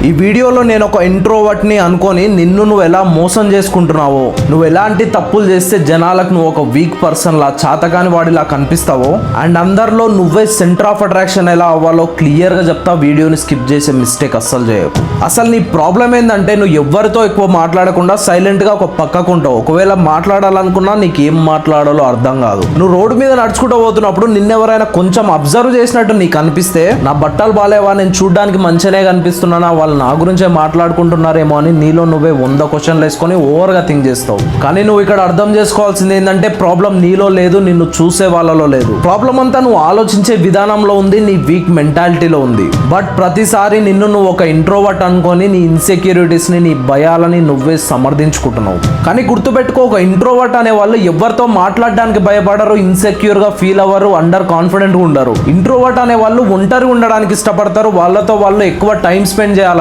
ఈ వీడియోలో నేను ఒక ఇంట్రోవర్ట్ ని అనుకొని నిన్ను నువ్వు ఎలా మోసం చేసుకుంటున్నావో, నువ్వు ఎలాంటి తప్పులు చేస్తే జనాలకు నువ్వు ఒక వీక్ పర్సన్ లా, చాతకాని వాడిలా కనిపిస్తావో, అండ్ అందరిలో నువ్వే సెంటర్ ఆఫ్ అట్రాక్షన్ ఎలా అవ్వాలో క్లియర్ గా చెప్తా. వీడియోని స్కిప్ చేసే మిస్టేక్ అస్సలు చేయకు. అసలు నీ ప్రాబ్లం ఏంటంటే నువ్వు ఎవరితో ఎక్కువ మాట్లాడకుండా సైలెంట్ గా ఒక పక్కకు ఉంటావు. ఒకవేళ మాట్లాడాలనుకున్నా నీకు ఏం మాట్లాడాలో అర్థం కాదు. నువ్వు రోడ్డు మీద నడుచుకుంటూ పోతున్నప్పుడు నిన్నెవరైనా కొంచెం అబ్జర్వ్ చేసినట్టు నీకు అనిపిస్తే, నా బట్టలు బాలేవా, నేను చూడడానికి మంచిగానే కనిపిస్తున్నానా, వాళ్ళు నా గురించే మాట్లాడుకుంటున్నారేమో అని నీలో నువ్వే 100 క్వశ్చన్లు వేసుకొని ఓవర్గా థింక్ చేస్తావు. కానీ నువ్వు ఇక్కడ అర్థం చేసుకోవాల్సింది ఏంటంటే ప్రాబ్లం నీలో లేదు, నిన్ను చూసే వాళ్ళలో లేదు. ప్రాబ్లం అంతా నువ్వు ఆలోచించే విధానంలో ఉంది, నీ వీక్ మెంటాలిటీలో ఉంది. బట్ ప్రతిసారి నిన్ను నువ్వు ఒక ఇంట్రోవర్ట్ అనుకొని నీ ఇన్సెక్యూరిటీస్ ని, నీ భయాలని నువ్వే సమర్థించుకుంటున్నావు. కానీ గుర్తుపెట్టుకో, ఒక ఇంట్రోవర్ట్ అనే వాళ్ళు ఎవరితో మాట్లాడడానికి భయపడరు, ఇన్సెక్యూర్ గా ఫీల్ అవ్వరు, అండర్ కాన్ఫిడెంట్ గా ఉండరు. ఇంట్రోవర్ట్ అనే వాళ్ళు ఒంటరిగా ఉండడానికి ఇష్టపడతారు, వాళ్ళతో వాళ్ళు ఎక్కువ టైం స్పెండ్ చేయాలనుకుంటారు.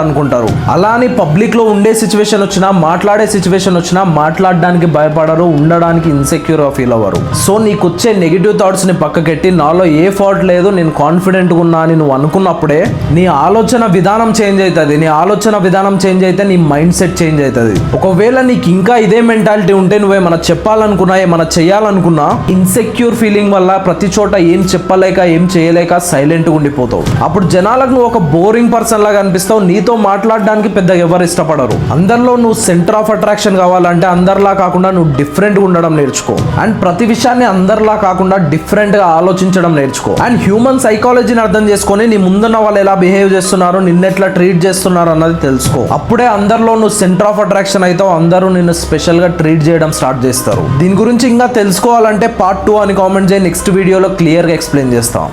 అలా అని పబ్లిక్ లో ఉండే సిచ్యువేషన్ వచ్చినా, మాట్లాడే సిచ్యువేషన్ వచ్చినా మాట్లాడడానికి భయపడరు, ఉండడానికి ఇన్సెక్యూర్ గా ఫీల్ అవ్వరు. సో నీకు వచ్చే నెగిటివ్ థాట్స్ ని పక్కకెట్టి నాలో ఏ ఫాల్ట్ లేదు, నేను కాన్ఫిడెంట్ గా ఉన్నా అని నువ్వు అనుకున్నప్పుడే నీ ఆలోచన విధానం చేంజ్ అవుతుంది. నీ ఆలోచన విధానం చేంజ్ అయితే నీ మైండ్ సెట్ చేంజ్ అవుతుంది. ఒకవేళ నీకు ఇంకా ఇదే మెంటాలిటీ ఉంటే, నువ్వేమన్నా చెప్పాలనుకున్నా, ఏమన్నా చేయాలనుకున్నా, ఇన్సెక్యూర్ ఫీలింగ్ వల్ల ప్రతి చోట ఏం చెప్పలేక, ఏం చేయలేక సైలెంట్ గా ఉండిపోతావు. అప్పుడు జనాలకు నువ్వు ఒక బోరింగ్ పర్సన్ లాగా అనిపిస్తావు. నీతో మాట్లాడడానికి పెద్దగా ఎవరు ఇష్టపడరు. అందరిలో నువ్వు సెంటర్ ఆఫ్ అట్రాక్షన్ కావాలంటే అందరిలా కాకుండా నువ్వు డిఫరెంట్ గా ఉండడం నేర్చుకో. అండ్ ప్రతి విషయాన్ని అందరిలా కాకుండా డిఫరెంట్ గా ఆలోచించడం నేర్చుకో. అండ్ హ్యూమన్ సైకాలజీని అర్థం చేసుకొని నీ ముందున్న వాళ్ళు ఎలా బిహేవ్ చేస్తున్నారు, నిన్నెట్లా ట్రీట్ చేస్తున్నారు అన్నది తెలుసుకో. అప్పుడే అందరిలో నువ్వు సెంటర్ ఆఫ్ అట్రాక్షన్ అవుతావు, అందరూ నిన్ను స్పెషల్ గా ట్రీట్ చేయడం స్టార్ట్ చేస్తారు. దీని గురించి ఇంకా తెలుసుకోవాలంటే పార్ట్ 2 అని కామెంట్ చేయి. నెక్స్ట్ వీడియోలో క్లియర్ గా ఎక్స్ప్లెయిన్ చేస్తాం.